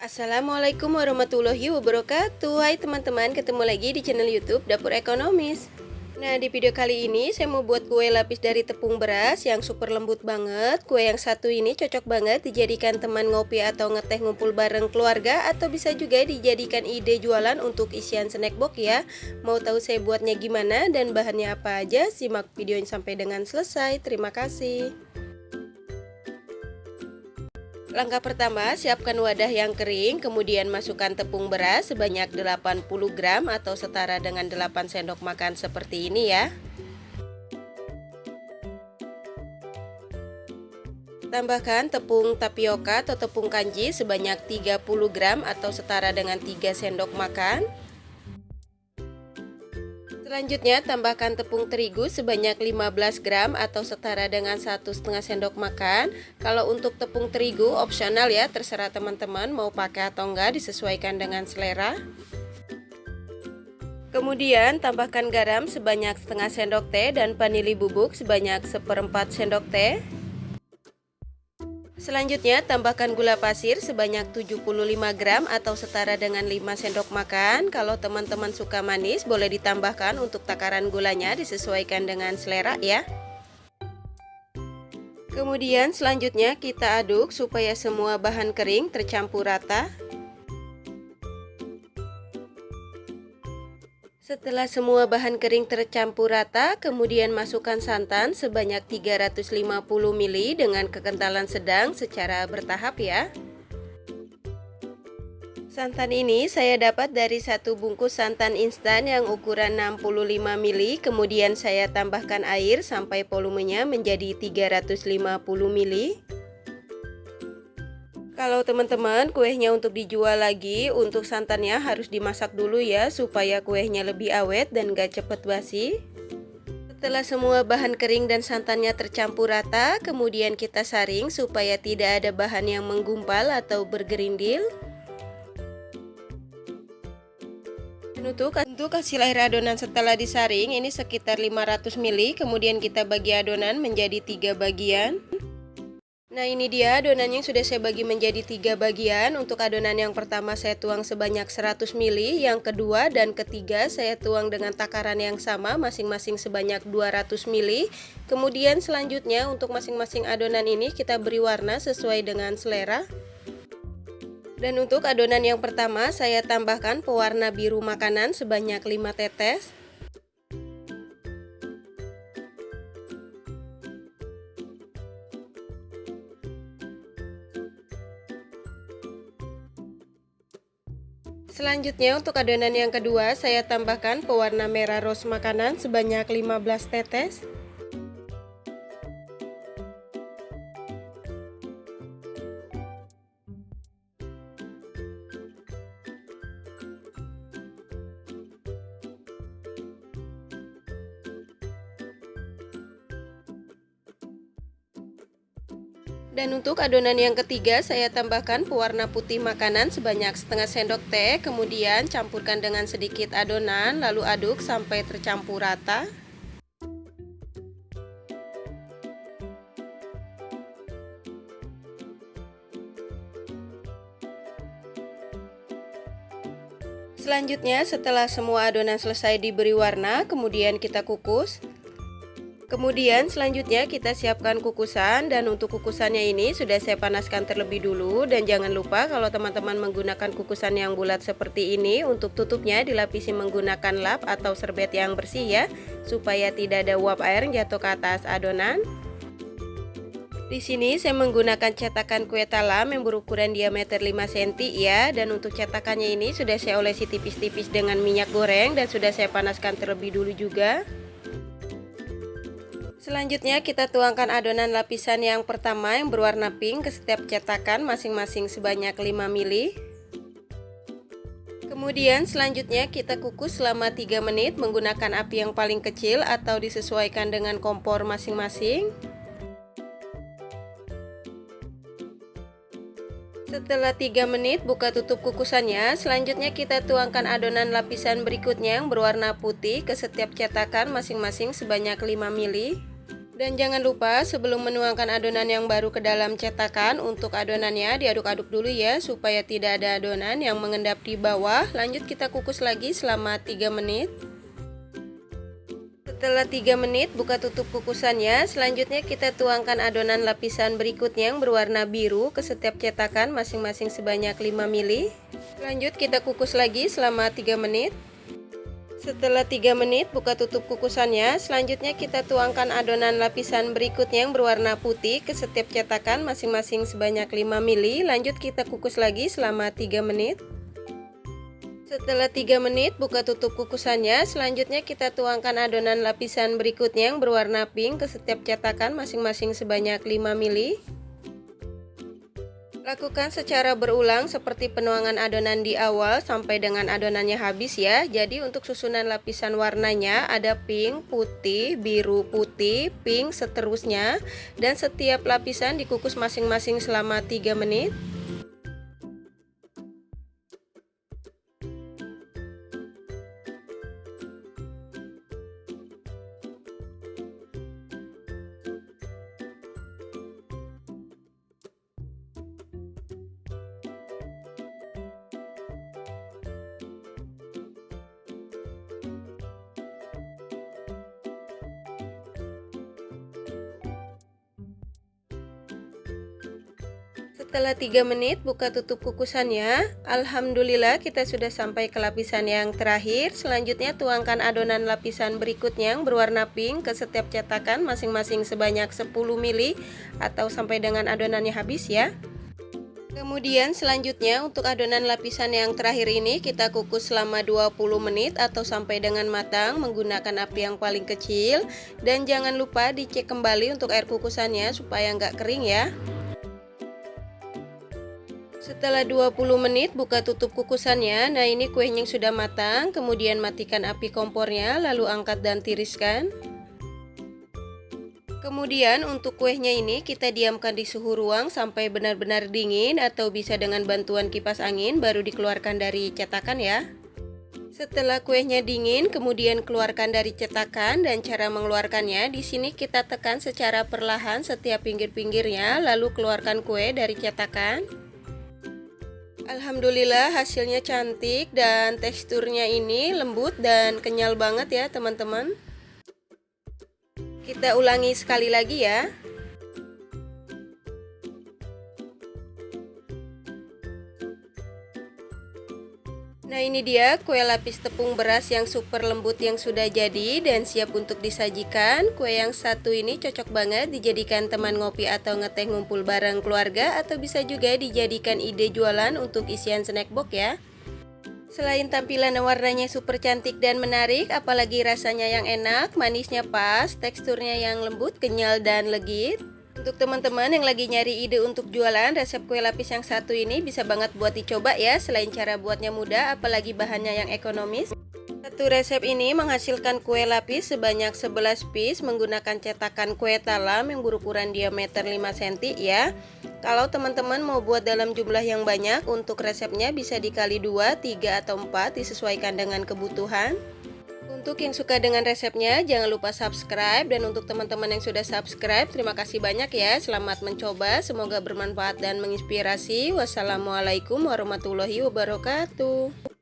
Assalamualaikum warahmatullahi wabarakatuh. Hai teman-teman, ketemu lagi di channel YouTube Dapur Ekonomis. Nah, di video kali ini saya mau buat kue lapis dari tepung beras yang super lembut banget. Kue yang satu ini cocok banget dijadikan teman ngopi atau ngeteh ngumpul bareng keluarga, atau bisa juga dijadikan ide jualan untuk isian snack box ya. Mau tahu saya buatnya gimana dan bahannya apa aja? Simak videonya sampai dengan selesai. Terima kasih. Langkah pertama, siapkan wadah yang kering, kemudian masukkan tepung beras sebanyak 80 gram atau setara dengan 8 sendok makan seperti ini ya. Tambahkan tepung tapioka atau tepung kanji sebanyak 30 gram atau setara dengan 3 sendok makan. Selanjutnya tambahkan tepung terigu sebanyak 15 gram atau setara dengan 1,5 sendok makan. Kalau untuk tepung terigu opsional ya, terserah teman-teman mau pakai atau enggak, disesuaikan dengan selera. Kemudian tambahkan garam sebanyak setengah sendok teh dan vanili bubuk sebanyak 1/4 sendok teh. Selanjutnya tambahkan gula pasir sebanyak 75 gram atau setara dengan 5 sendok makan. Kalau teman-teman suka manis boleh ditambahkan, untuk takaran gulanya disesuaikan dengan selera ya. Kemudian selanjutnya kita aduk supaya semua bahan kering tercampur rata. Setelah semua bahan kering tercampur rata, kemudian masukkan santan sebanyak 350 ml dengan kekentalan sedang secara bertahap ya. Santan ini saya dapat dari satu bungkus santan instan yang ukuran 65 ml, kemudian saya tambahkan air sampai volumenya menjadi 350 ml. Kalau teman-teman kuehnya untuk dijual lagi, untuk santannya harus dimasak dulu ya, supaya kuehnya lebih awet dan gak cepet basi. Setelah semua bahan kering dan santannya tercampur rata, kemudian kita saring supaya tidak ada bahan yang menggumpal atau bergerindil. Dan untuk hasil air adonan setelah disaring ini sekitar 500 ml, kemudian kita bagi adonan menjadi 3 bagian. Nah, ini dia adonannya sudah saya bagi menjadi 3 bagian. Untuk adonan yang pertama saya tuang sebanyak 100 ml, yang kedua dan ketiga saya tuang dengan takaran yang sama masing-masing sebanyak 200 ml. Kemudian selanjutnya untuk masing-masing adonan ini kita beri warna sesuai dengan selera. Dan untuk adonan yang pertama saya tambahkan pewarna biru makanan sebanyak 5 tetes. Selanjutnya untuk adonan yang kedua saya tambahkan pewarna merah rose makanan sebanyak 15 tetes. Dan untuk adonan yang ketiga saya tambahkan pewarna putih makanan sebanyak setengah sendok teh, kemudian campurkan dengan sedikit adonan lalu aduk sampai tercampur rata. Selanjutnya setelah semua adonan selesai diberi warna, kemudian kita kukus. Kemudian selanjutnya kita siapkan kukusan, dan untuk kukusannya ini sudah saya panaskan terlebih dulu. Dan jangan lupa kalau teman-teman menggunakan kukusan yang bulat seperti ini, untuk tutupnya dilapisi menggunakan lap atau serbet yang bersih ya, supaya tidak ada uap air yang jatuh ke atas adonan. Di sini saya menggunakan cetakan kue talam yang berukuran diameter 5 cm ya, dan untuk cetakannya ini sudah saya olesi tipis-tipis dengan minyak goreng dan sudah saya panaskan terlebih dulu juga. Selanjutnya kita tuangkan adonan lapisan yang pertama yang berwarna pink ke setiap cetakan masing-masing sebanyak 5 ml. Kemudian selanjutnya kita kukus selama 3 menit menggunakan api yang paling kecil atau disesuaikan dengan kompor masing-masing. Setelah 3 menit buka tutup kukusannya, selanjutnya kita tuangkan adonan lapisan berikutnya yang berwarna putih ke setiap cetakan masing-masing sebanyak 5 ml. Dan jangan lupa sebelum menuangkan adonan yang baru ke dalam cetakan, untuk adonannya diaduk-aduk dulu ya, supaya tidak ada adonan yang mengendap di bawah. Lanjut kita kukus lagi selama 3 menit. Setelah 3 menit, buka tutup kukusannya. Selanjutnya kita tuangkan adonan lapisan berikutnya yang berwarna biru ke setiap cetakan masing-masing sebanyak 5 ml. Lanjut kita kukus lagi selama 3 menit. Setelah 3 menit, buka tutup kukusannya. Selanjutnya kita tuangkan adonan lapisan berikutnya yang berwarna putih ke setiap cetakan masing-masing sebanyak 5 ml. Lanjut kita kukus lagi selama 3 menit. Setelah 3 menit, buka tutup kukusannya. Selanjutnya kita tuangkan adonan lapisan berikutnya yang berwarna pink ke setiap cetakan masing-masing sebanyak 5 ml. Lakukan secara berulang seperti penuangan adonan di awal sampai dengan adonannya habis ya. Jadi untuk susunan lapisan warnanya ada pink, putih, biru, putih, pink, seterusnya. Dan setiap lapisan dikukus masing-masing selama 3 menit. Setelah 3 menit, buka tutup kukusannya. Alhamdulillah kita sudah sampai ke lapisan yang terakhir. Selanjutnya tuangkan adonan lapisan berikutnya yang berwarna pink ke setiap cetakan masing-masing sebanyak 10 ml atau sampai dengan adonannya habis ya. Kemudian selanjutnya untuk adonan lapisan yang terakhir ini kita kukus selama 20 menit atau sampai dengan matang menggunakan api yang paling kecil. Dan jangan lupa dicek kembali untuk air kukusannya supaya nggak kering ya. Setelah 20 menit, buka tutup kukusannya. Nah ini kuenya sudah matang. Kemudian matikan api kompornya, lalu angkat dan tiriskan. Kemudian untuk kuenya ini kita diamkan di suhu ruang sampai benar-benar dingin, atau bisa dengan bantuan kipas angin baru dikeluarkan dari cetakan ya. Setelah kuenya dingin, kemudian keluarkan dari cetakan. Dan cara mengeluarkannya di sini kita tekan secara perlahan setiap pinggir-pinggirnya, lalu keluarkan kue dari cetakan. Alhamdulillah hasilnya cantik dan teksturnya ini lembut dan kenyal banget ya teman-teman. Kita ulangi sekali lagi ya. Nah ini dia kue lapis tepung beras yang super lembut yang sudah jadi dan siap untuk disajikan. Kue yang satu ini cocok banget dijadikan teman ngopi atau ngeteh ngumpul bareng keluarga, atau bisa juga dijadikan ide jualan untuk isian snack box ya. Selain tampilan dan warnanya super cantik dan menarik, apalagi rasanya yang enak, manisnya pas, teksturnya yang lembut, kenyal dan legit. Untuk teman-teman yang lagi nyari ide untuk jualan, resep kue lapis yang satu ini bisa banget buat dicoba ya. Selain cara buatnya mudah, apalagi bahannya yang ekonomis. Satu resep ini menghasilkan kue lapis sebanyak 11 piece menggunakan cetakan kue talam yang berukuran diameter 5 cm ya. Kalau teman-teman mau buat dalam jumlah yang banyak, untuk resepnya bisa dikali 2, 3, atau 4 disesuaikan dengan kebutuhan. Untuk yang suka dengan resepnya, jangan lupa subscribe. Dan untuk teman-teman yang sudah subscribe, terima kasih banyak ya. Selamat mencoba, semoga bermanfaat dan menginspirasi. Wassalamualaikum warahmatullahi wabarakatuh.